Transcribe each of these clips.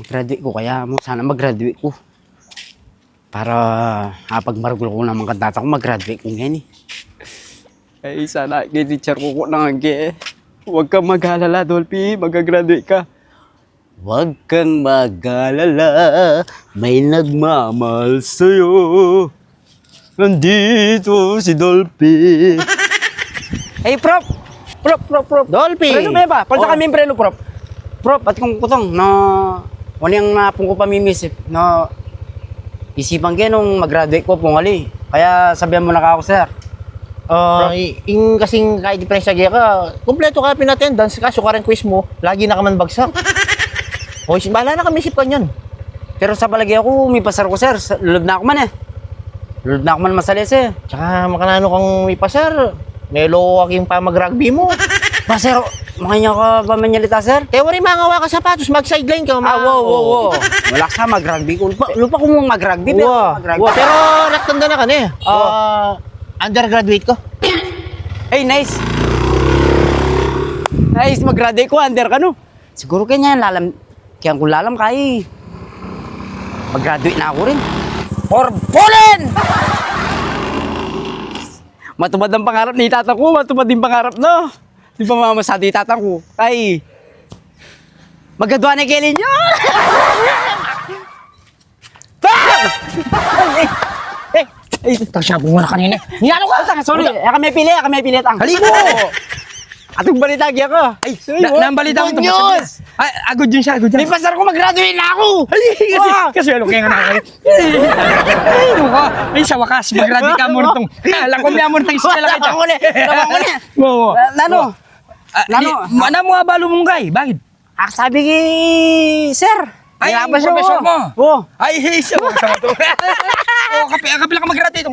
Graduate ko kaya mo. Sana mag-graduate ko. Para pag maragul ko naman kandata ko, mag-graduate ko ngayon eh. Ay, sana kay teacher ko nang eh. Huwag kang mag-alala, Dolphy. Mag-graduate ka. Huwag kang mag-alala. May nagmamahal sa'yo. Nandito si Dolphy. Hey, Prof! Prof! Dolphy! Preno ba ba? Palta kami yung preno, Prof. Prof, at kung kutong na walang napong ko pamimisip na isipan kayo nung mag-graduate ko pungali. Kaya sabihan mo na ka ako, sir. Kasing kahit diferensya ka, kumpleto ka pin-attendance, kaso ka rin quiz mo, lagi na ka man bagsak. O, bahala na kami isip ka niyan. Pero sa palagi ako, may pasar ko, sir. Lulod na ako man eh. Lulod na ako man masalis eh. Tsaka makanano kang may pasar, may loko aking pa mag-rugby mo. Ba, sir, makanya ka ba manyalita, sir? Kaya wari mangawa ka sapatos, mag-sideline ka. Wow. Wala ka mag-rugby. Lupa ko mong mag-rugby. Pero naktanda na ka na eh. Undergraduate ko. Hey, nice. Nice, mag-graduate ko, under ka no. Siguro kanya lalam, kaya kung lalam kay mag-graduate na ako rin. Or fallen! Matupad ang pangarap ni tatang ko, matupad din pangarap no. Di ba mamasadi tatang ko? Ay, maggadwa na kailin nyo! Bang! Tasyabong mo na kanina. Niyano ka? Sorry, kami pili, tang. Haligo! Atong balita giya ka. Ay, nabalita ko good news! Ay, agad yun siya, agad May pasar ko mag-graduate na ako! Kasi ano kaya nga nakakay. Ay, sa wakas, mag-graduate ka mo nitong. Alam ko may amon tayong sila kita. Tawang ko na. Lano? Ano mo abalo mong kay? Bakit? Sabi ki, sir. Ay, professor mo. Oo. Ay, isa mo. Kapila ka mag-graduate.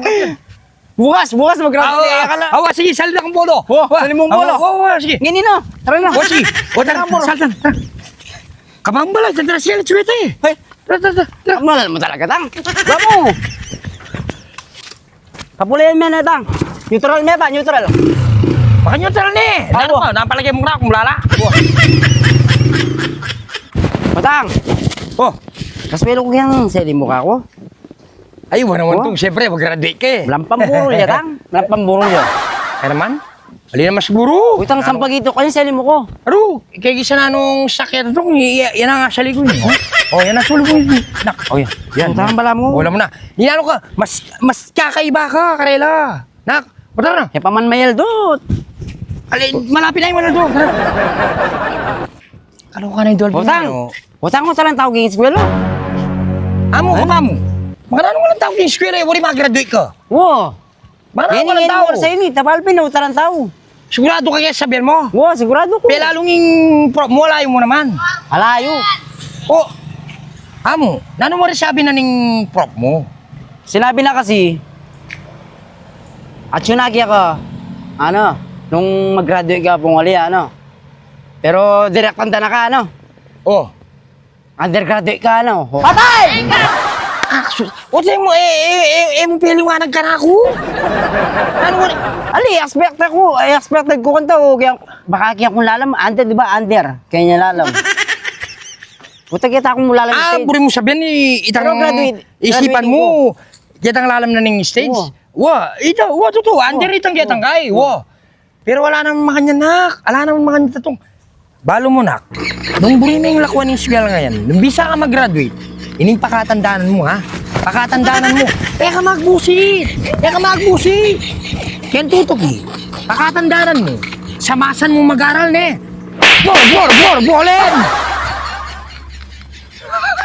Bukas mag-graduate. Awa, sige, salita kang polo. Salim mong polo. Sige. Ngini na. Tara na. Sige. Tara, saltan. Kamambala, tara siya, tsuwete. Hey, tara. Malal mo talaga, tang. Bravo. Kapulayan mo na, tang. Neutral mo ba? Neutral. Baka neutral ni. Ano ba? Napalagay mo na akong lala. Patang. Kaspelo ko yung sili mukha ko. Ay, wala naman itong, siyempre, mag-graduate ka eh. Walang pamburo niya, tang. Walang pamburo niya. Kaya naman, ali naman siguro. Utang sampagito ko yung sili mo ko. Aro, kaya gisa na nung sakit itong, yan ang sa ligo niyo. Yan ang sa ligo niyo. Nak, yan. Utang bala mo. Wala mo na. Yan ka, mas kakaiba ka, Karela. Nak, tara na. E paman mayel dot. Malapit na yung wala doon. Ano ka na yung Dolphy? Utang ko talang tawag yung eskwelo. Amo ka ba mo? Magkano walang tao yung eskwela, wali mag-graduate ka. Wo. Magkano walang tao? Sa ini, tapalpin na talang tao. Sigurado ka kaya sabihin mo? Wo, sigurado ko. Pero lalong yung prop mo, layo mo naman. Alayo. Amo, nano mo rin sabi na ning prop mo? Sinabi na kasi, at yun ako, nung mag-graduate ka pong wali, Pero direct tanda na ka, Undergraduate ka, Patay! O sa'yo mo, mo piliwanag ka na ako? Ano mo? expected ko kanta, kaya baka kaya kung lalam, under, di ba, under, kaya niya lalam. Buta kita akong lalam stage. Buri mo sabihin, itang isipan mo, kitang lalam na ng stage. Totoo, under itang kitang kay, Pero wala namang makanya nak, wala namang makanya tatong. Balo mo nak, nung buri na yung lakwan ng eskwela ngayon, nung bisa ka mag-graduate, ining pakatandaanan mo ha, pakatandaanan mo, ka magbusit, kaya tutugi, pakatandaanan mo, samasan mo mag-aral ne, bolen!